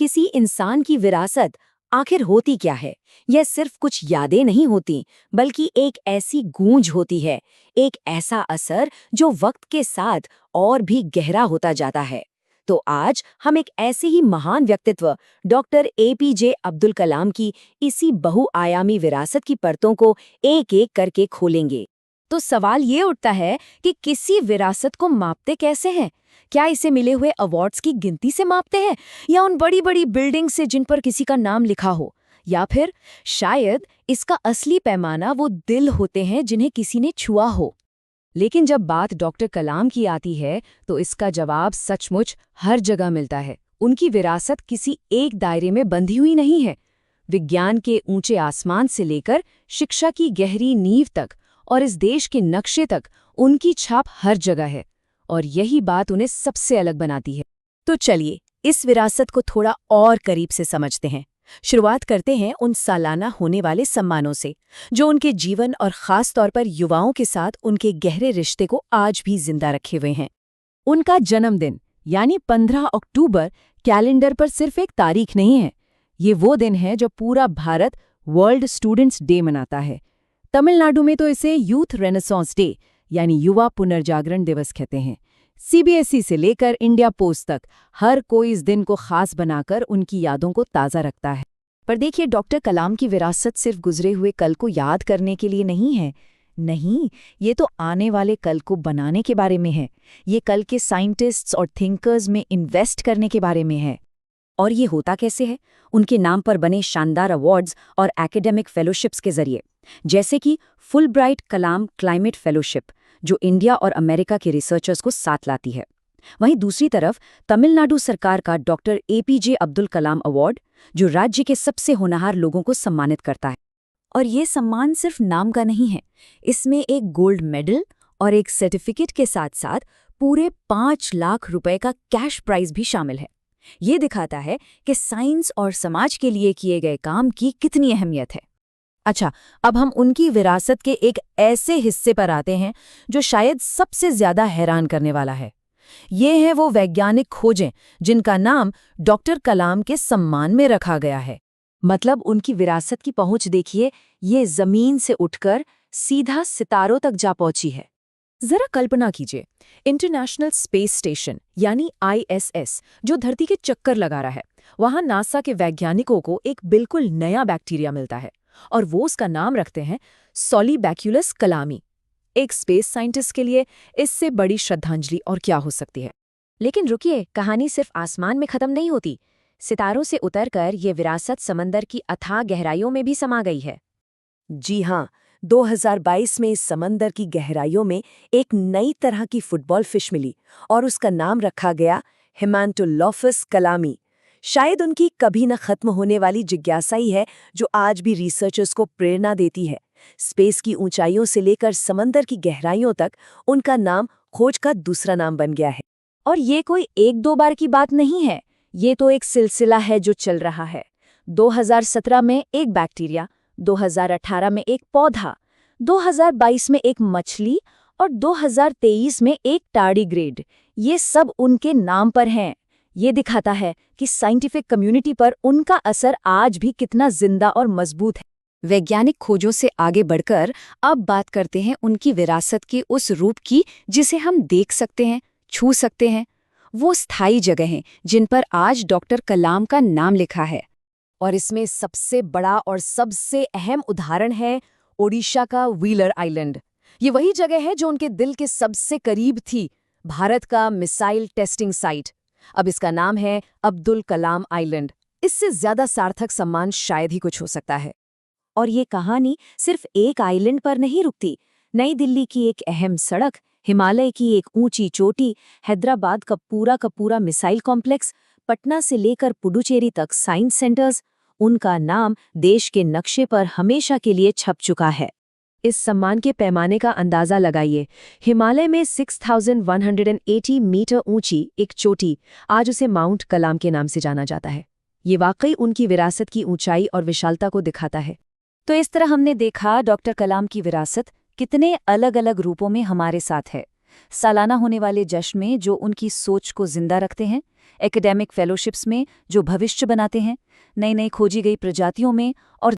किसी इंसान की विरासत आखिर होती क्या है? यह सिर्फ कुछ यादें नहीं होती, बल्कि एक ऐसी गूंज होती है, एक ऐसा असर जो वक्त के साथ और भी गहरा होता जाता है। तो आज हम एक ऐसे ही महान व्यक्तित्व डॉक्टर एपीजे अब्दुल कलाम की इसी बहुआयामी विरासत की परतों को एक-एक करके खोलेंगे। तो सवाल ये उठता है कि किसी विरासत को मापते कैसे हैं? क्या इसे मिले हुए अवार्ड्स की गिनती से मापते हैं, या उन बड़ी-बड़ी बिल्डिंग से जिन पर किसी का नाम लिखा हो, या फिर शायद इसका असली पैमाना वो दिल होते हैं जिन्हें किसी ने छुआ हो? लेकिन जब बात डॉक्टर कलाम की आती है तो इसका जवाब सचमुच हर जगह मिलता है। उनकी विरासत किसी एक दायरे में बंधी हुई नहीं है। विज्ञान के ऊंचे आसमान से लेकर शिक्षा की गहरी नींव तक और इस देश के नक्शे तक उनकी छाप हर जगह है, और यही बात उन्हें सबसे अलग बनाती है। तो चलिए इस विरासत को थोड़ा और करीब से समझते हैं। शुरुआत करते हैं उन सालाना होने वाले सम्मानों से, जो उनके जीवन और ख़ास तौर पर युवाओं के साथ उनके गहरे रिश्ते को आज भी जिंदा रखे हुए हैं। उनका जन्मदिन यानी 15 अक्टूबर कैलेंडर पर सिर्फ एक तारीख नहीं है, ये वो दिन है जो पूरा भारत वर्ल्ड स्टूडेंट्स डे मनाता है। तमिलनाडु में तो इसे यूथ रेनेसांस डे यानी युवा पुनर्जागरण दिवस कहते हैं। सीबीएसई से लेकर इंडिया पोस्ट तक हर कोई इस दिन को खास बनाकर उनकी यादों को ताज़ा रखता है। पर देखिए, डॉक्टर कलाम की विरासत सिर्फ गुजरे हुए कल को याद करने के लिए नहीं है। नहीं, ये तो आने वाले कल को बनाने के बारे में है। ये कल के साइंटिस्ट्स और थिंकर्स में इन्वेस्ट करने के बारे में है। और ये होता कैसे है? उनके नाम पर बने शानदार अवार्ड्स और एकेडमिक फेलोशिप्स के जरिए, जैसे कि फुलब्राइट कलाम क्लाइमेट फेलोशिप, जो इंडिया और अमेरिका के रिसर्चर्स को साथ लाती है। वहीं दूसरी तरफ तमिलनाडु सरकार का doctor APJ Abdul Kalam award, जो राज्य के सबसे होनहार लोगों को सम्मानित करता है। और ये सम्मान सिर्फ नाम का नहीं है, इसमें एक गोल्ड मेडल और एक सर्टिफिकेट के साथ साथ पूरे 5 लाख रुपए का कैश प्राइज भी शामिल है। ये दिखाता है कि साइंस और समाज के लिए किए गए काम की कितनी अहमियत है। अच्छा, अब हम उनकी विरासत के एक ऐसे हिस्से पर आते हैं जो शायद सबसे ज्यादा हैरान करने वाला है। ये हैं वो वैज्ञानिक खोजें जिनका नाम डॉक्टर कलाम के सम्मान में रखा गया है। मतलब उनकी विरासत की पहुंच देखिए, ये जमीन से उठकर सीधा सितारों तक जा पहुंची है। जरा कल्पना कीजिए, इंटरनेशनल स्पेस स्टेशन यानी ISS जो धरती के चक्कर लगा रहा है, वहां नासा के वैज्ञानिकों को एक बिल्कुल नया बैक्टीरिया मिलता है और वो उसका नाम रखते हैं सोलिबैक्यूलस कलामी। एक स्पेस साइंटिस्ट के लिए इससे बड़ी श्रद्धांजलि और क्या हो सकती है। लेकिन रुकिए, कहानी सिर्फ आसमान में खत्म नहीं होती। सितारों से उतरकर ये विरासत समंदर की अथाह गहराइयों में भी समा गई है। जी हाँ, 2022 में इस समंदर की गहराइयों में एक नई तरह की फुटबॉल फिश मिली और उसका नाम रखा गया हेमांटोलोफस कलामी। शायद उनकी कभी न खत्म होने वाली जिज्ञासा ही है जो आज भी रिसर्चर्स को प्रेरणा देती है। स्पेस की ऊंचाइयों से लेकर समंदर की गहराइयों तक उनका नाम खोज का दूसरा नाम बन गया है। और ये कोई 1-2 बार की बात नहीं है, ये तो एक सिलसिला है जो चल रहा है। 2017 में एक बैक्टीरिया, 2018 में एक पौधा, 2022 में एक मछली और 2023 में एक टार्डीग्रेड। ये सब उनके नाम पर हैं। ये दिखाता है कि साइंटिफिक कम्युनिटी पर उनका असर आज भी कितना जिंदा और मजबूत है। वैज्ञानिक खोजों से आगे बढ़कर अब बात करते हैं उनकी विरासत के उस रूप की जिसे हम देख सकते हैं, छू सकते हैं। वो स्थायी जगहें जिन पर आज डॉक्टर कलाम का नाम लिखा है। और इसमें सबसे बड़ा और सबसे अहम उदाहरण है ओडिशा का व्हीलर आइलैंड। ये वही जगह है जो उनके दिल के सबसे करीब थी, भारत का मिसाइल टेस्टिंग साइट। अब इसका नाम है अब्दुल कलाम आइलैंड। इससे ज्यादा सार्थक सम्मान शायद ही कुछ हो सकता है। और ये कहानी सिर्फ एक आइलैंड पर नहीं रुकती। नई दिल्ली की एक अहम सड़क, हिमालय की एक ऊंची चोटी, हैदराबाद का पूरा मिसाइल कॉम्प्लेक्स, पटना से लेकर पुडुचेरी तक साइंस सेंटर्स, उनका नाम देश के नक्शे पर हमेशा के लिए छप चुका है। इस सम्मान के पैमाने का अंदाजा लगाइए। हिमालय में 6180 मीटर ऊंची एक चोटी, आज उसे माउंट कलाम के नाम से जाना जाता है। ये वाकई उनकी विरासत की ऊंचाई और विशालता को दिखाता है। तो इस तरह हमने देखा डॉक्टर कलाम की विरासत कितने अलग अलग रूपों में हमारे साथ है। सालाना होने वाले जश्न में जो उनकी सोच को जिंदा रखते हैं, एकेडमिक फेलोशिप्स में जो भविष्य बनाते हैं, नई नई खोजी गई प्रजातियों में और